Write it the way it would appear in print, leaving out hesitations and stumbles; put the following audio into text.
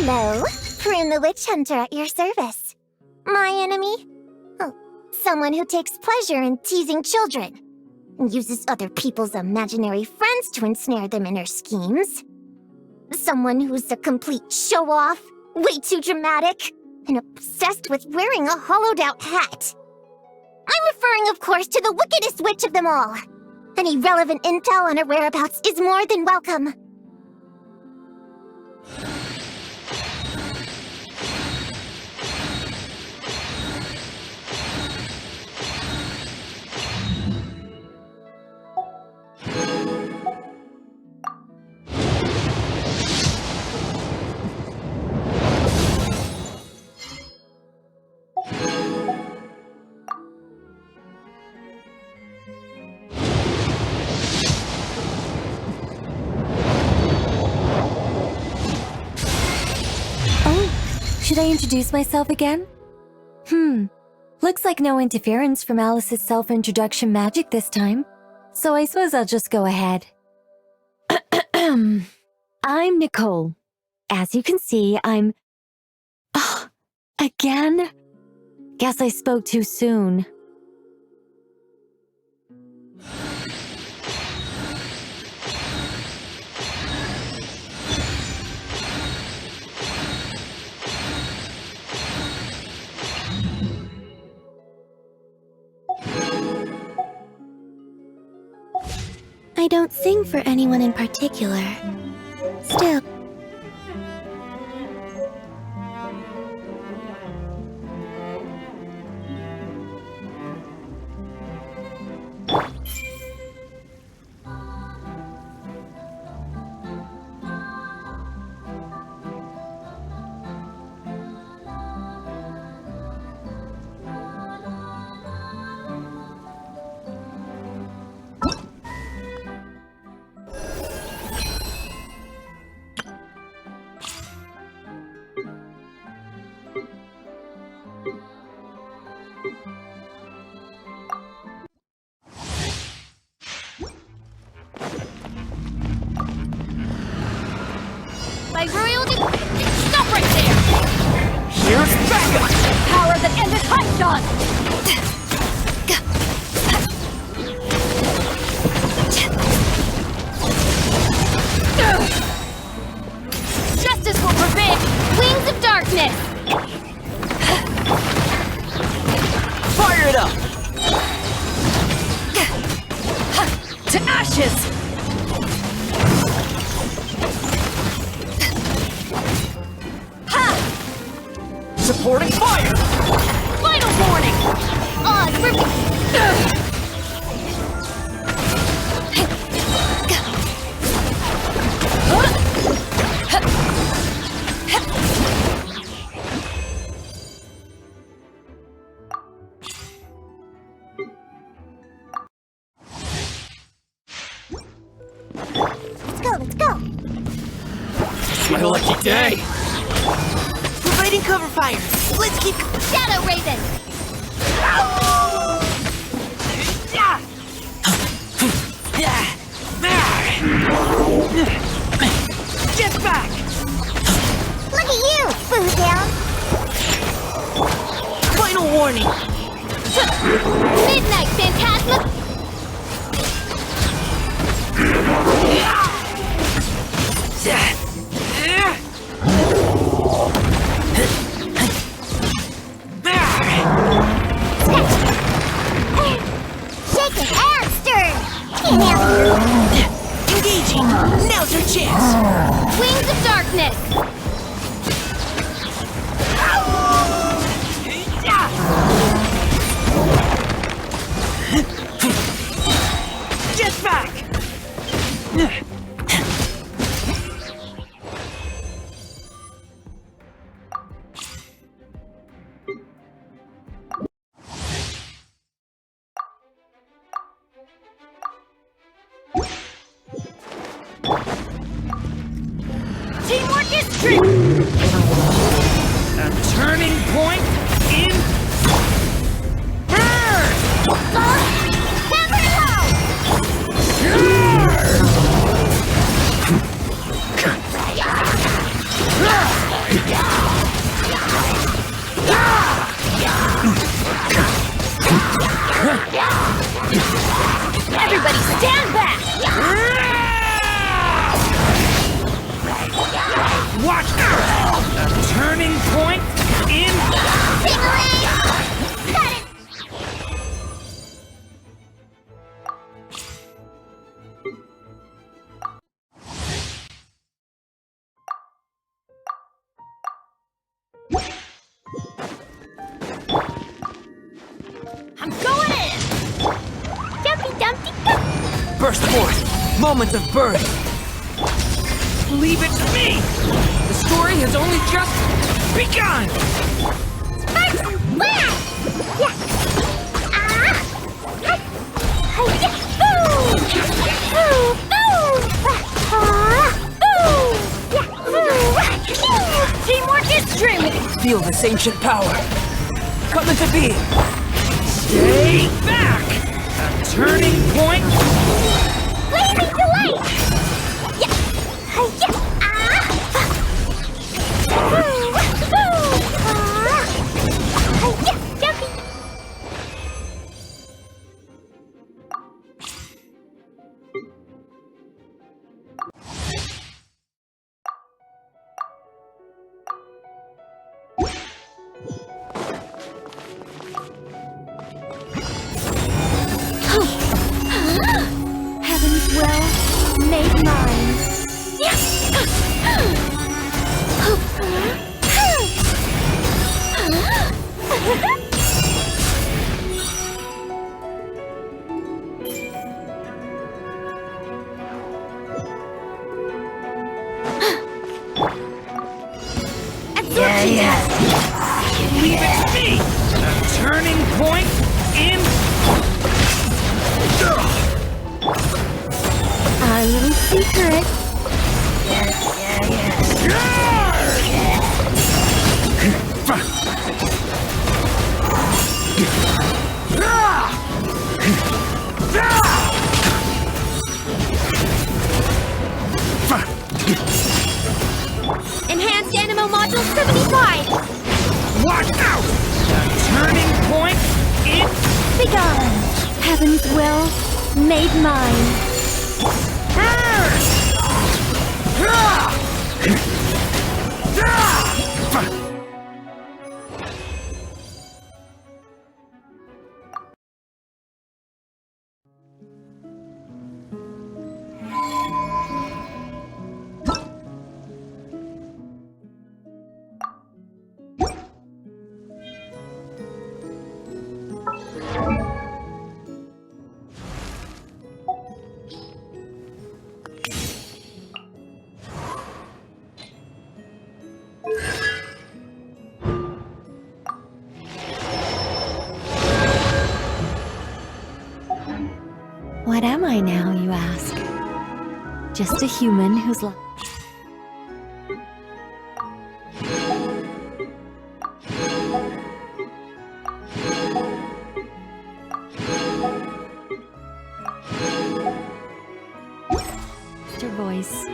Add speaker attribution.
Speaker 1: Hello, Prune the Witch Hunter at your service. My enemy? Oh, someone who takes pleasure in teasing children and uses other people's imaginary friends to ensnare them in her schemes. Someone who's a complete show-off, way too dramatic, and obsessed with wearing a hollowed-out hat. I'm referring, of course, to the wickedest witch of them all. Any relevant intel on her whereabouts is more than welcome.
Speaker 2: Should I introduce myself again? Looks like no interference from Alice's self-introduction magic this time, so I suppose I'll just go ahead. I'm Nicole. As you can see, I'm... Oh, again? Guess I spoke too soon.
Speaker 1: I don't sing for anyone in particular. Still...
Speaker 3: Stop right there! Here's backup! Power that ended Hexerei! Justice will prevail! Wings of darkness!
Speaker 4: Fire it up! To ashes! Supporting fire!
Speaker 3: Final warning! Oz,
Speaker 1: Let's go!
Speaker 4: It's my lucky day! Providing cover fire! Let's keep...
Speaker 3: Shadow Raven!
Speaker 4: Get back!
Speaker 1: Look at you, Boodown!
Speaker 4: Final warning!
Speaker 3: Midnight Phantasma!
Speaker 1: Shaking air stern!
Speaker 4: Engaging! Now's our chance!
Speaker 3: Wings of darkness!
Speaker 4: Get back!
Speaker 3: Teamwork is tricky!
Speaker 4: A turning point in... Burn!
Speaker 3: Never low!
Speaker 4: burst forth. Moment of birth. Leave it to me! The story has only just begun!
Speaker 3: Teamwork is true!
Speaker 4: Feel this ancient power. Come into being. Stay back! A turning point.
Speaker 1: Blazing delight!
Speaker 3: Heaven's will made mine.
Speaker 4: Leave it to me! A turning point in...
Speaker 2: Our little secret.
Speaker 3: Enhanced Animal Module 75!
Speaker 4: Watch out! A turning point in...
Speaker 3: Begone! Heaven's will made mine.
Speaker 2: What am I now, you ask? Just a human who's your voice.